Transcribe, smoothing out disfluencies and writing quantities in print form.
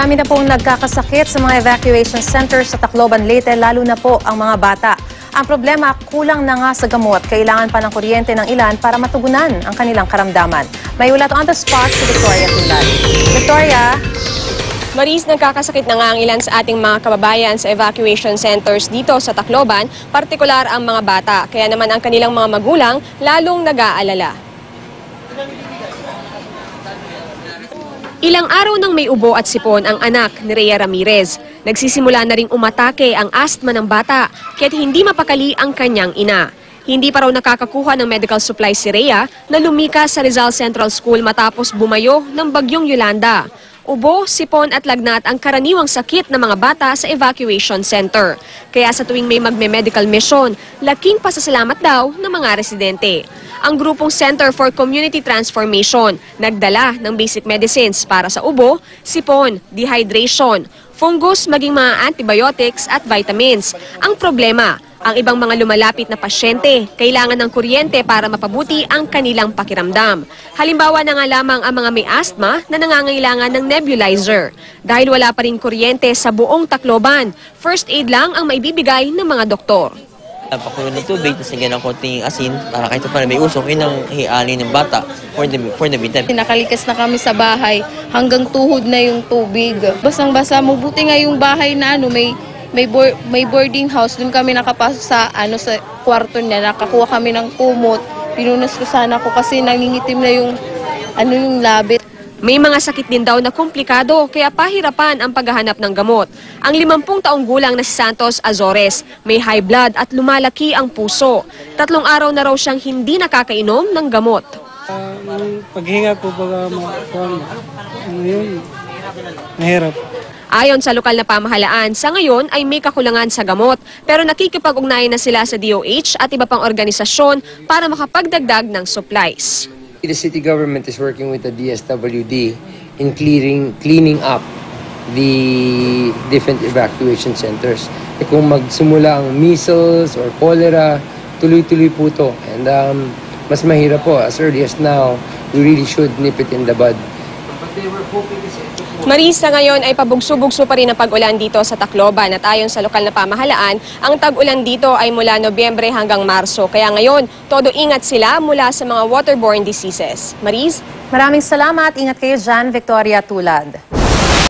Marami na pong nagkakasakit sa mga evacuation centers sa Tacloban, Leyte, lalo na po ang mga bata. Ang problema, kulang na nga sa gamot. Kailangan pa ng kuryente ng ilan para matugunan ang kanilang karamdaman. May ulat on the spot si Victoria Tulad. Victoria? Maris, nagkakasakit na nga ang ilan sa ating mga kababayan sa evacuation centers dito sa Tacloban, partikular ang mga bata. Kaya naman ang kanilang mga magulang lalong nag-aalala. Ilang araw nang may ubo at sipon ang anak ni Rhea Ramirez. Nagsisimula na ring umatake ang asthma ng bata kaya't hindi mapakali ang kanyang ina. Hindi pa raw nakakakuha ng medical supplies si Rhea na lumikas sa Rizal Central School matapos bumayo ng bagyong Yolanda. Ubo, sipon at lagnat ang karaniwang sakit ng mga bata sa evacuation center. Kaya sa tuwing may magme-medical mission, laking pasasalamat daw ng mga residente. Ang grupong Center for Community Transformation nagdala ng basic medicines para sa ubo, sipon, dehydration, fungus maging mga antibiotics at vitamins. Ang problema, ang ibang mga lumalapit na pasyente kailangan ng kuryente para mapabuti ang kanilang pakiramdam. Halimbawa na nga lamang ang mga may asthma na nangangailangan ng nebulizer. Dahil wala pa rin kuryente sa buong Tacloban, first aid lang ang maibibigay ng mga doktor. Pakulo ng tubig, tapos nagyan ng konting asin para kahit pa may usok, yun ang hiali ng bata for the meantime. Nakalikas na kami sa bahay, hanggang tuhod na yung tubig. Basang-basa, mabuti nga yung bahay na may boarding house. Doon kami nakapasok sa kwarto niya, nakakuha kami ng kumot. Pinunas ko sana ako kasi nangingitim na yung labit. May mga sakit din daw na komplikado kaya pahirapan ang paghahanap ng gamot. Ang 50 taong gulang na si Santos Azores, may high blood at lumalaki ang puso. 3 araw na raw siyang hindi nakakainom ng gamot. Paghinga ko mahirap. Ayon sa lokal na pamahalaan, sa ngayon ay may kakulangan sa gamot pero nakikipag-ugnayan na sila sa DOH at iba pang organisasyon para makapagdagdag ng supplies. The city government is working with the DSWD in cleaning up the different evacuation centers. Kung magsimula ang measles or cholera, tuloy-tuloy po ito. And mas mahirap po, as early as now, we really should nip it in the bud. Marisa, ngayon ay pabugso-bugso pa rin ang pag-ulan dito sa Tacloban at ayon sa lokal na pamahalaan, ang tag-ulan dito ay mula Nobyembre hanggang Marso. Kaya ngayon, todo ingat sila mula sa mga waterborne diseases. Maris? Maraming salamat. Ingat kayo dyan, Victoria Tulad.